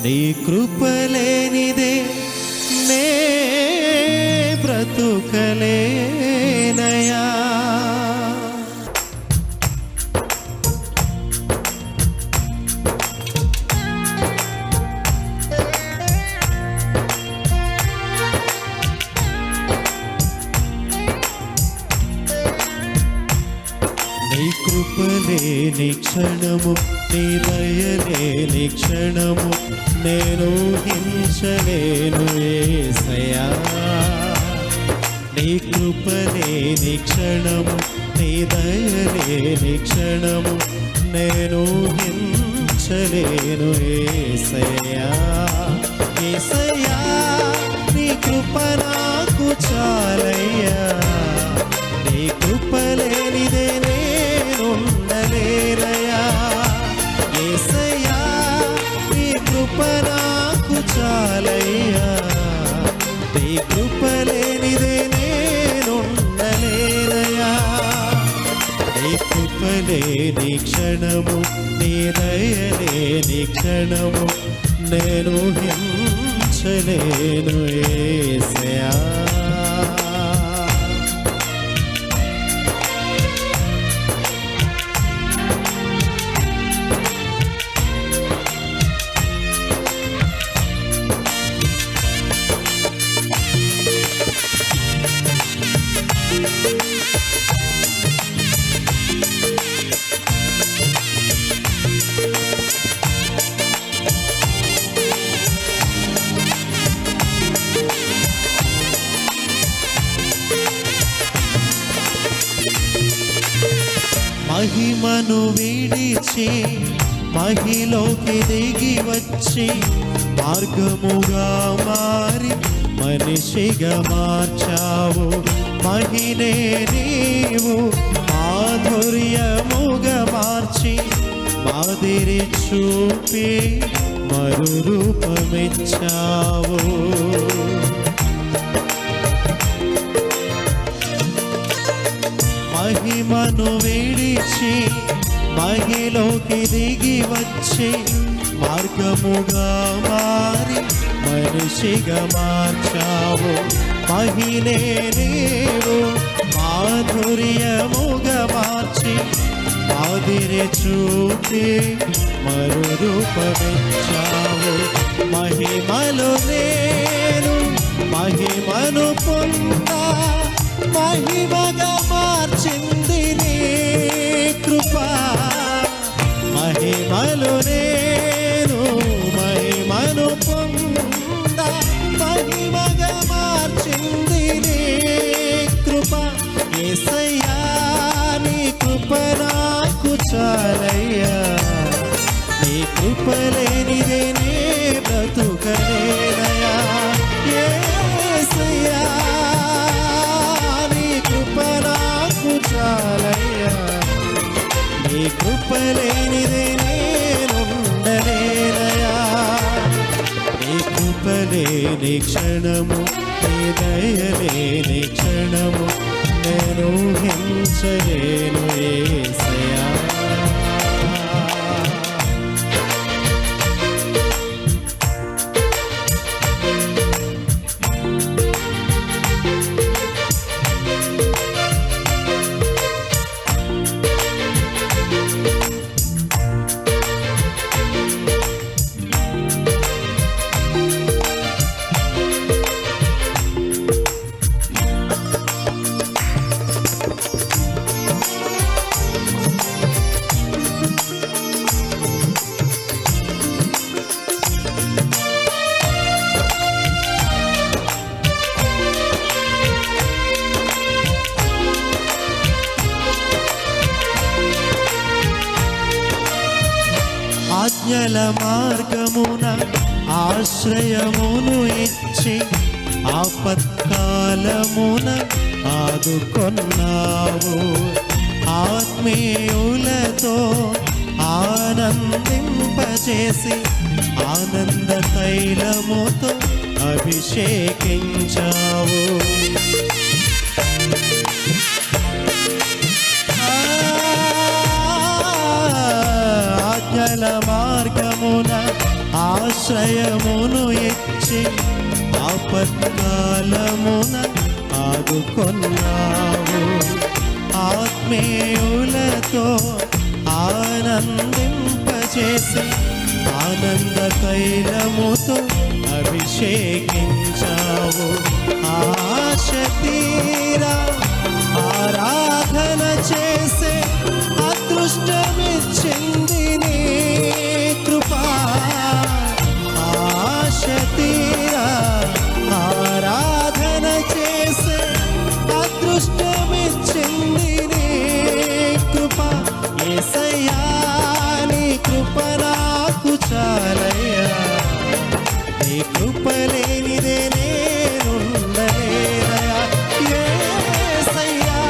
నీ కృపలేనిదే నే బ్రతుకలేనయా. నీ కృపలేని క్షణము, నీ దయలేని క్షణము నేను హింసలేను యేసయ్యా. నీ కృపలేని క్షణము, నీ దయలేని క్షణము నేను హింసలేను యేసయ్యా. యేసయ్యా నీ కృప నాకు చాలయ్యా. నీ కృపలేనిదే నేనుండలేనయ్యా. యేసయ్యా నీ కృప నాకు చాలయ్యా. నీ కృపలేనిదే నేనుండలేనయ్యా. నీ కృపలేని క్షణము, నీ దయలేని క్షణము నేను హింసలేను యేసయ్యా. మహిమను విడిచి మహిలోకి దిగి వచ్చి మార్గముగా మారి మనిషిగా మార్చావు. మహినే నీవు మాధుర్యముగా మార్చి మాదిరి చూపి మరు రూపమిచ్చావు. మహిమను విడిచి మహిలోకి దిగి వచ్చి మార్గముగా మారి మనిషిగా మార్చావు. మహినే నీవు మాధుర్యముగా మార్చి మాదిరి చూపి మరు రూపమిచ్చావు. మహిమలో నేను మహిమను పొందా, మహిమగా మార్చింది నీ కృప. మహిమలో నేను మహిమను పొందా, మహిమగా మార్చింది నీ కృప. యేసయ్యా నీ కృప నాకు చాలయ్యా. నీ కృప లేనిదే నే బ్రతుకలేనయ్యా. యేసయ్యా నీ కృప నాకు చాలయ్యా. నీ కృప లేనిదే నేనుండలేనయ్యా. నీ కృప లేని క్షణము, నీ దయలేని క్షణము నేను హింసలేను యేసయ్యా. ఆజ్ఞల మార్గమున ఆశ్రయమును ఇచ్చి ఆపత్కాలమున ఆదుకొన్నావు. ఆత్మీయులతో ఆనందింపచేసి ఆనంద తైలముతో అభిషేకించావు. జల మార్గమున ఆశ్రయమును ఇచ్చి ఆపత్కాలమున ఆదుకొన్నావు. ఆత్మీయులతో ఆనందింపచేసి ఆనంద తైలముతో అభిషేకించావు. ఆశ తీరా ఆరాధన చేసే అదృష్టమిచ్చింది నీ కృపా. ఆశ తీరా ఆరాధన చేసే అదృష్టమిచ్చింది నీ కృప. యేసయ్యా నీ కృప నాకు చాలయ్యా. నీ కృప లేనిదే నేనుండలేనయ్యా. యేసయ్యా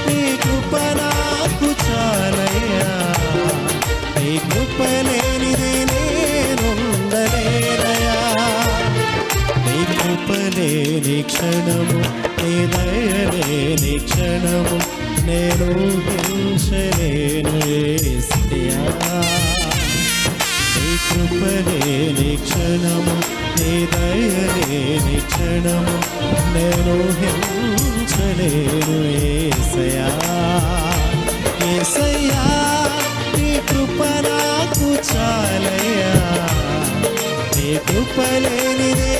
నీ కృప నాకు చాలయ్యా. నీ కృప లేనిదే నేనుండలేనయ్యా. నీ కృప లేని క్షణము, నీ దయ లేని క్షణము నేను హింసలేను యేసయ్యా. నీ కృప లేని క్షణము, నీ దయ లేని క్షణము నేను హింసలేను యేసయ్యా. యేసయ్యా నీ కృప నాకు చాలయ్యా. నీ కృప లేనిదే